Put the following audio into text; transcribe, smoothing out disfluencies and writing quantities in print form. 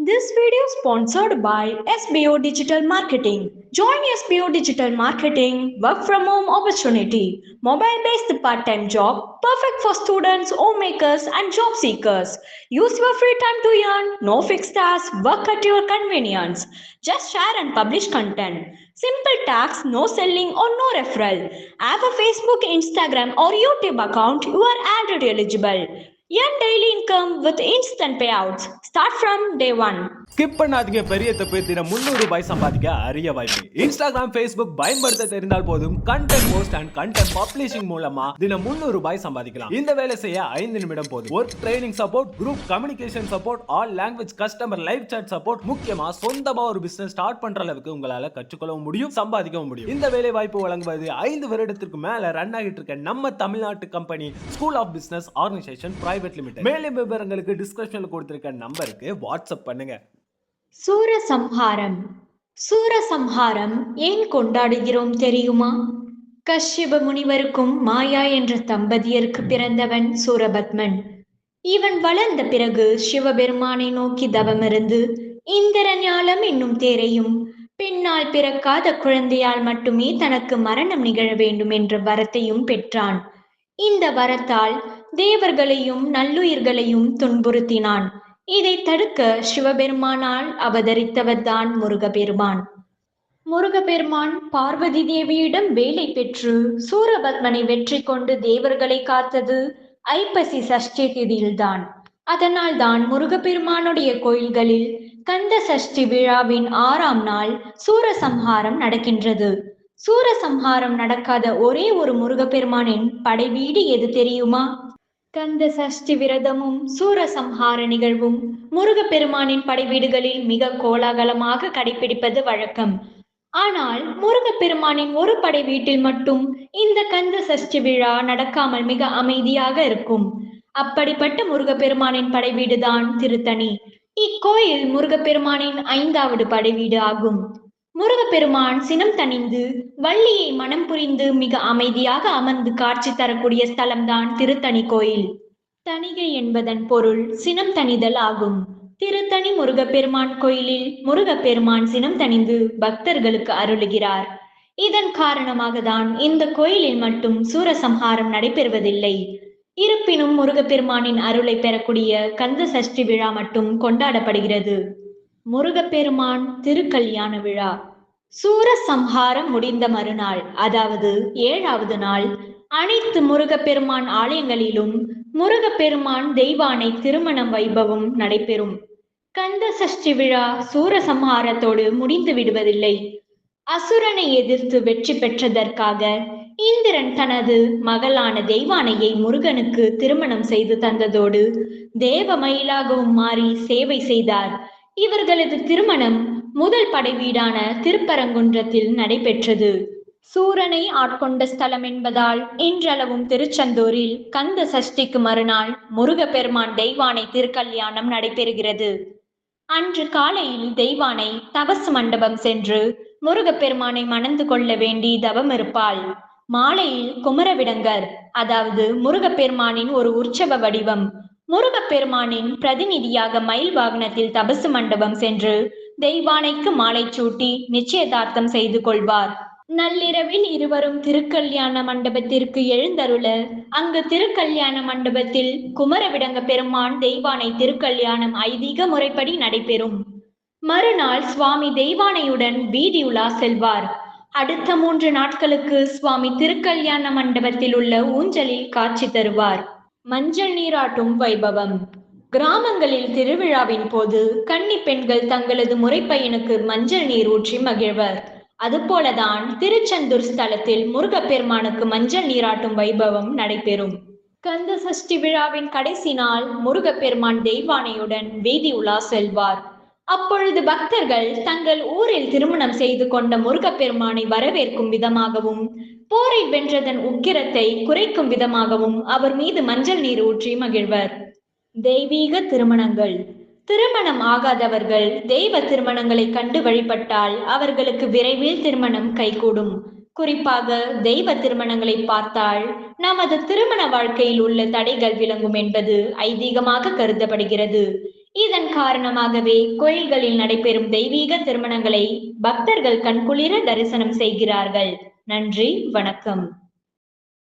This video is sponsored by SBO Digital Marketing. Join SBO Digital Marketing work from home opportunity. Mobile based part time job perfect for students, homemakers, and job seekers. Use your free time to earn. No fixed hours. Work at your convenience. Just share and publish content. Simple tax, no selling or no referral. Have a Facebook, Instagram, or YouTube account. You are ad eligible. Earn daily income with instant payouts. Start from day one. Skip பண்ணாதீங்க. பெரிய தப்பு. தினம் 300 ரூபாய் சம்பாதிக்க அரிய வாய்ப்பு. Instagram, Facebook பயன்படுத்த தெரிந்தால் போதும் content post and content publishing மூலமா தினம் 300 ரூபாய் சம்பாதிக்கலாம். இந்த வேலை செய்ய 5 நிமிடம் போதும். Work training support, group communication support, all language customer live chat support, முக்கியமா சொந்தமா ஒரு பிசினஸ் ஸ்டார்ட் பண்ற அளவுக்கு உங்களால கற்றுக்கொள்ளவும் முடியும், சம்பாதிக்கவும் முடியும். இந்த வேலை வாய்ப்பு வழங்குவது 5 வருடத்திற்கு மேல ரன் ஆகிட்டு இருக்க நம்ம தமிழ்நாட்டு company school of business organisation private limited. மேலும் விவரங்களுக்கு டிஸ்கிரிப்ஷன்ல கொடுத்திருக்க நம்பருக்கு வாட்ஸ்அப் பண்ணுங்க. சூரசம்ஹாரம் ஏன் கொண்டாடுகிறோம் தெரியுமா? கஷ்யப முனிவருக்கும் மாயா என்ற தம்பதியருக்கு பிறந்தவன் சூரபத்மன். இவன் வளர்ந்த பிறகு சிவபெருமானை நோக்கி தவமிருந்து இந்திர ஞாலம் என்னும் தேரையும் பெண்ணால் பிறக்காத குழந்தையால் மட்டுமே தனக்கு மரணம் நிகழ வேண்டும் என்ற வரத்தையும் பெற்றான். இந்த வரத்தால் தேவர்களையும் நல்லுயிர்களையும் துன்புறுத்தினான். இதை தடுக்க சிவபெருமானால் அவதரித்தவர்தான் முருகப்பெருமான். முருகப்பெருமான் பார்வதி தேவியிடம் வேலை பெற்று சூரபத்மனை வெற்றி கொண்டு தேவர்களை காத்தது ஐப்பசி சஷ்டி திதியில்தான். அதனால் தான் முருகப்பெருமானுடைய கோயில்களில் கந்த சஷ்டி விழாவின் 6ஆம் நாள் சூரசம்ஹாரம் நடக்கின்றது. சூரசம்ஹாரம் நடக்காத ஒரே ஒரு முருகப்பெருமானின் படைவீடு எது தெரியுமா? கந்த சஷ்டி விரதமும் சூரசம்ஹார நிகழ்வும் முருகப்பெருமானின் படைவீடுகளில் மிக கோலாகலமாக கடைபிடிப்பது வழக்கம். ஆனால் முருகப்பெருமானின் ஒரு படை வீட்டில் மட்டும் இந்த கந்த சஷ்டி விழா நடக்காமல் மிக அமைதியாக இருக்கும். அப்படிப்பட்ட முருகப்பெருமானின் படைவீடுதான் திருத்தணி. இக்கோயில் முருகப்பெருமானின் 5வது படைவீடு ஆகும். முருகப்பெருமான் சினம் தணிந்து வள்ளியை மனம் புரிந்து மிக அமைதியாக அமர்ந்து காட்சி தரக்கூடிய ஸ்தலம்தான் திருத்தணி கோயில். தணிகை என்பதன் பொருள் சினம் தணிதல் ஆகும். திருத்தணி முருகப்பெருமான் கோயிலில் முருகப்பெருமான் சினம் தணிந்து பக்தர்களுக்கு அருளுகிறார். இதன் காரணமாக தான் இந்த கோயிலில் மட்டும் சூரசம்ஹாரம் நடைபெறுவதில்லை. இருப்பினும் முருகப்பெருமானின் அருளை பெறக்கூடிய கந்த சஷ்டி விழா மட்டும் கொண்டாடப்படுகிறது. முருகப்பெருமான் திருக்கல்யாண விழா. சூரசம்ஹாரம் முடிந்த மறுநாள், அதாவது 7வது நாள், அனைத்து முருகப்பெருமான் ஆலயங்களிலும் முருகப்பெருமான் தெய்வானை திருமணம் வைபவம் நடைபெறும். கந்த சஷ்டி விழா சூரசம்ஹாரத்தோடு முடிந்து விடுவதில்லை. அசுரனை எதிர்த்து வெற்றி பெற்றதற்காக இந்திரன் தனது மகளான தெய்வானையை முருகனுக்கு திருமணம் செய்து தந்ததோடு தேவ மயிலாகவும் மாறி சேவை செய்தார். இவர்களது திருமணம் முதல் படைவீடான திருப்பரங்குன்றத்தில் நடைபெற்றது. சூரனை ஆட்கொண்ட ஸ்தலம் என்பதால் இன்றளவும் திருச்செந்தூரில் கந்த சஷ்டிக்கு மறுநாள் முருகப்பெருமான் தெய்வானை திருக்கல்யாணம் நடைபெறுகிறது. அன்று காலையில் தெய்வானை தபசு மண்டபம் சென்று முருகப்பெருமானை மணந்து கொள்ள வேண்டி தவம் இருப்பாள். மாலையில் குமரவிடங்கர், அதாவது முருகப்பெருமானின் ஒரு உற்சவ வடிவம், முருகப்பெருமானின் பிரதிநிதியாக மயில் வாகனத்தில் தபசு மண்டபம் சென்று தெய்வானைக்கு மாலை சூட்டி நிச்சயதார்த்தம் செய்து கொள்வார். நள்ளிரவில் இருவரும் திருக்கல்யாண மண்டபத்திற்கு எழுந்தருள அங்கு திருக்கல்யாண மண்டபத்தில் குமரவிடங்க பெருமான் தெய்வானை திருக்கல்யாணம் ஐதீக முறைப்படி நடைபெறும். மறுநாள் சுவாமி தெய்வானையுடன் வீதி உலா செல்வார். அடுத்த 3 நாட்களுக்கு சுவாமி திருக்கல்யாண மண்டபத்தில் உள்ள ஊஞ்சலில் காட்சி தருவார். மஞ்சள் நீராட்டும் வைபவம். கிராமங்களில் திருவிழாவின் போது கன்னி பெண்கள் தங்களது முறைப்பையனுக்கு மஞ்சள் நீர் ஊற்றி மகிழ்வர். அதுபோலதான் திருச்செந்தூர் ஸ்தலத்தில் முருகப்பெருமானுக்கு மஞ்சள் நீராட்டும் வைபவம் நடைபெறும். கந்த சஷ்டி விழாவின் கடைசி நாள் முருகப்பெருமான் தெய்வானையுடன் வீதி உலா செல்வார். அப்பொழுது பக்தர்கள் தங்கள் ஊரில் திருமணம் செய்து கொண்ட முருகப்பெருமானை வரவேற்கும் விதமாகவும் போரை வென்றதன் உக்கிரத்தை குறைக்கும் விதமாகவும் அவர் மீது மஞ்சள் நீர் ஊற்றி மகிழ்வர். தெய்வீக திருமணங்கள். திருமணம் ஆகாதவர்கள் தெய்வ திருமணங்களை கண்டு வழிபட்டால் அவர்களுக்கு விரைவில் திருமணம் கைகூடும். குறிப்பாக தெய்வ திருமணங்களை பார்த்தால் நமது திருமண வாழ்க்கையில் உள்ள தடைகள் விளங்கும் என்பது ஐதீகமாக கருதப்படுகிறது. இதன் காரணமாகவே கோயில்களில் நடைபெறும் தெய்வீக திருமணங்களை பக்தர்கள் கண்குளிர தரிசனம் செய்கிறார்கள். நன்றி, வணக்கம்.